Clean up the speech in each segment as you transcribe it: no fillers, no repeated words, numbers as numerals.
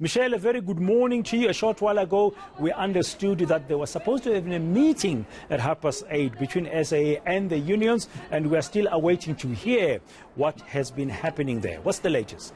Michelle, a very good morning to you. A short while ago, we understood that there was supposed to have been a meeting at 8:30 between SAA and the unions, and we are still awaiting to hear what has been happening there. What's the latest?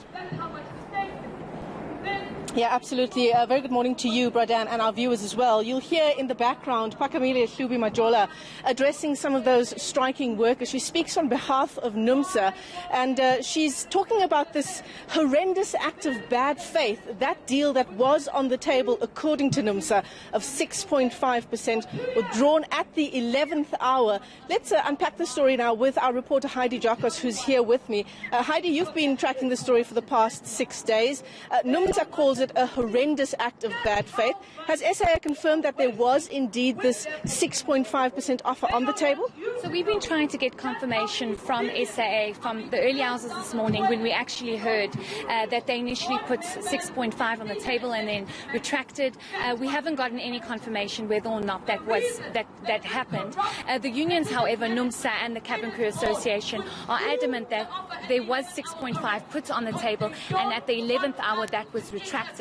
Yeah, absolutely. A very good morning to you, Bradan, and our viewers as well. You'll hear in the background Pakamile Hlubi Majola addressing some of those striking workers. She speaks on behalf of NUMSA, and she's talking about this horrendous act of bad faith, that deal that was on the table, according to NUMSA, of 6.5% withdrawn at the 11th hour. Let's unpack the story now with our reporter Heidi Jacobs, who's here with me. Heidi, you've been tracking the story for the past 6 days. NUMSA calls it a horrendous act of bad faith. Has SAA confirmed that there was indeed this 6.5% offer on the table? So we've been trying to get confirmation from SAA from the early hours of this morning, when we actually heard that they initially put 6.5 on the table and then retracted. We haven't gotten any confirmation whether or not that happened. The unions, however, NUMSA and the Cabin Crew Association, are adamant that there was 6.5 put on the table, and at the 11th hour that was retracted.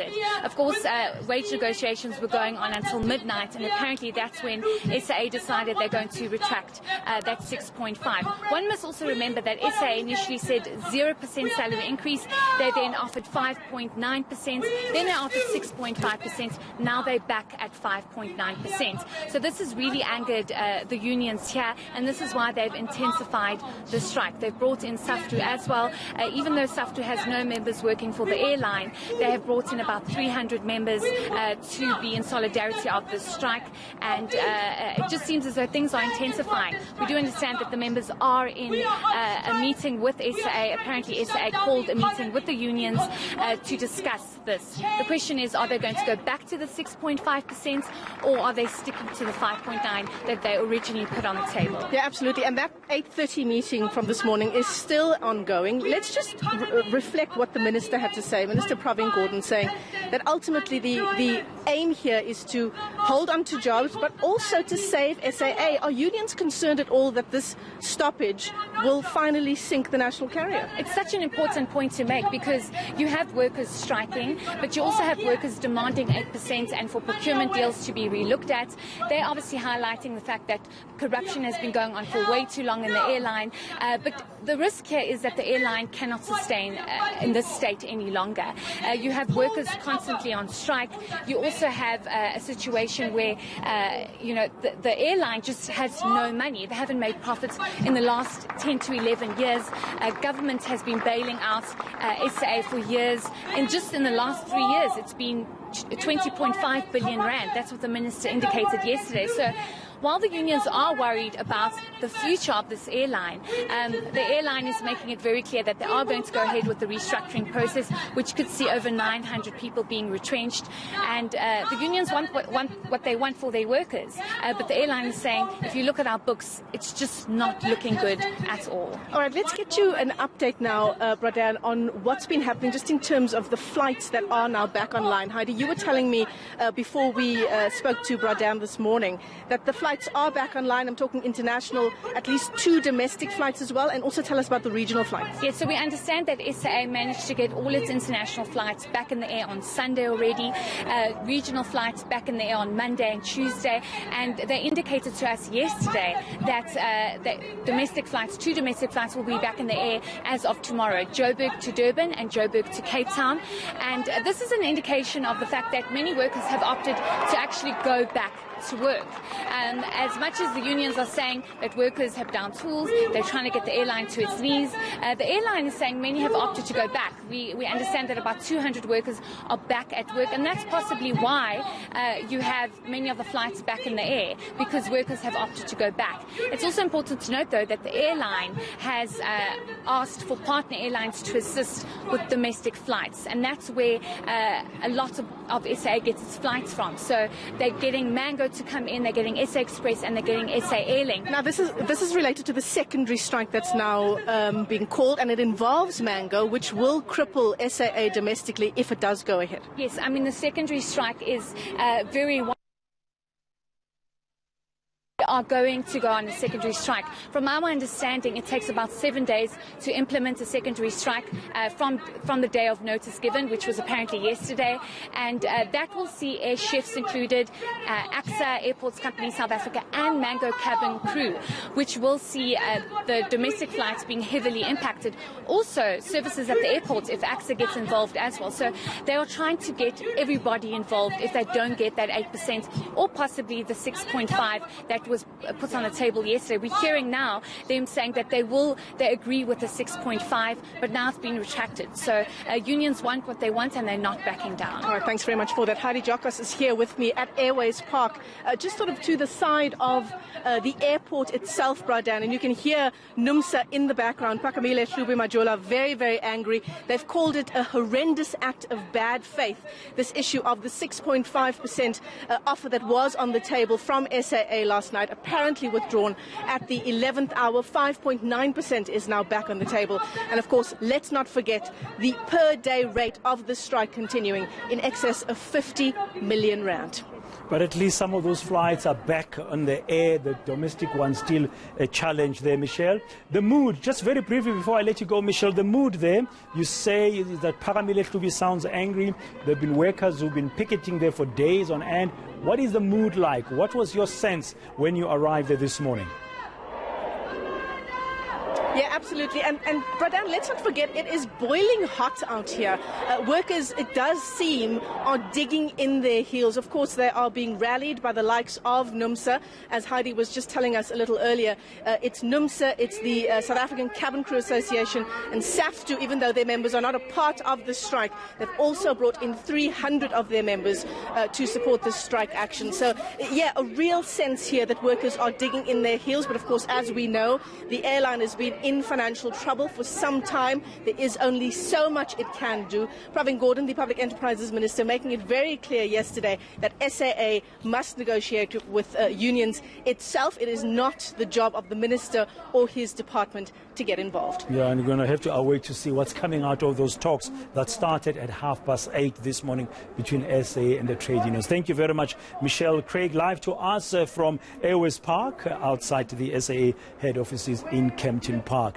Of course, wage negotiations were going on until midnight, and apparently that's when SAA decided they're going to retract that 6.5. One must also remember that SAA initially said 0% salary increase. They then offered 5.9%. Then they offered 6.5%. Now they're back at 5.9%. So this has really angered the unions here, and this is why they've intensified the strike. They've brought in SAFTU as well. Even though SAFTU has no members working for the airline, they have brought in about 300 members to be in solidarity of the strike, and it just seems as though things are intensifying. We do understand that the members are in a meeting with SAA. Apparently SAA called a meeting with the unions to discuss this. The question is, are they going to go back to the 6.5%, or are they sticking to the 5.9 that they originally put on the table? Yeah, absolutely. And that 8:30 meeting from this morning is still ongoing. Let's just reflect what the minister had to say. Minister Pravin Gordhan saying that ultimately the aim here is to hold on to jobs, but also to save SAA. Are unions concerned at all that this stoppage will finally sink the national carrier? It's such an important point to make, because you have workers striking, but you also have workers demanding 8% and for procurement deals to be relooked at. They're obviously highlighting the fact that corruption has been going on for way too long in the airline, but the risk here is that the airline cannot sustain in this state any longer. You have workers constantly on strike. You also have a situation where the airline just has no money. They haven't made profits in the last 10 to 11 years. Government has been bailing out SAA for years, and just in the last 3 years it's been 20.5 billion rand. That's what the minister indicated yesterday. So while the unions are worried about the future of this airline, the airline is making it very clear that they are going to go ahead with the restructuring process, which could see over 900 people being retrenched. And the unions want what they want for their workers. But the airline is saying, if you look at our books, it's just not looking good at all. All right, let's get you an update now, Bradan, on what's been happening just in terms of the flights that are now back online. Heidi, you were telling me before we spoke to Bradan this morning that the flights are back online. I'm talking international, at least 2 domestic flights as well, and also tell us about the regional flights. Yes, so we understand that SAA managed to get all its international flights back in the air on Sunday already, regional flights back in the air on Monday and Tuesday, and they indicated to us yesterday that domestic flights, 2 domestic flights will be back in the air as of tomorrow, Joburg to Durban and Joburg to Cape Town. And this is an indication of the fact that many workers have opted to actually go back to work. As much as the unions are saying that workers have down tools, they're trying to get the airline to its knees, the airline is saying many have opted to go back. We understand that about 200 workers are back at work, and that's possibly why you have many of the flights back in the air, because workers have opted to go back. It's also important to note, though, that the airline has asked for partner airlines to assist with domestic flights, and that's where a lot of SA gets its flights from. So they're getting Mango to come in, they're getting SA Express, and they're getting SA Airlink. Now this is related to the secondary strike that's now being called, and it involves Mango, which will cripple SAA domestically if it does go ahead. Yes, I mean the secondary strike is very are going to go on a secondary strike. From our understanding, it takes about 7 days to implement a secondary strike from the day of notice given, which was apparently yesterday, and that will see air chefs included, AXA, Airports Company South Africa, and Mango cabin crew, which will see the domestic flights being heavily impacted. Also, services at the airports if AXA gets involved as well. So they are trying to get everybody involved if they don't get that 8% or possibly the 6.5 that was put on the table yesterday. We're hearing now them saying that they agree with the 6.5, but now it's been retracted. So unions want what they want and they're not backing down. All right, thanks very much for that. Heidi Jokos is here with me at Airways Park, just sort of to the side of the airport itself, Bradan, and you can hear NUMSA in the background. Pakamile Hlubi Majola, very, very angry. They've called it a horrendous act of bad faith, this issue of the 6.5% offer that was on the table from SAA last night, apparently withdrawn at the 11th hour. 5.9% is now back on the table. And of course, let's not forget the per day rate of the strike continuing in excess of 50 million rand. But at least some of those flights are back on the air. The domestic ones still a challenge there, Michelle. The mood, just very briefly before I let you go, Michelle, the mood there, you say that Paramilitary Hlubi sounds angry. There have been workers who've been picketing there for days on end. What is the mood like? What was your sense when you arrived there this morning? Yeah, absolutely. And Bradan, let's not forget, it is boiling hot out here. Workers, it does seem, are digging in their heels. Of course, they are being rallied by the likes of NUMSA. As Heidi was just telling us a little earlier, it's NUMSA, it's the South African Cabin Crew Association, and SAFTU, even though their members are not a part of the strike, they've also brought in 300 of their members to support this strike action. So, yeah, a real sense here that workers are digging in their heels. But, of course, as we know, the airline has been in financial trouble for some time. There is only so much it can do. Pravin Gordhan, the Public Enterprises Minister, making it very clear yesterday that SAA must negotiate with unions itself. It is not the job of the minister or his department to get involved. Yeah, and we're going to have to wait to see what's coming out of those talks that started at 8:30 this morning between SAA and the trade unions. Thank you very much, Michelle Craig, live to us from Airways Park outside the SAA head offices in Kempton Park.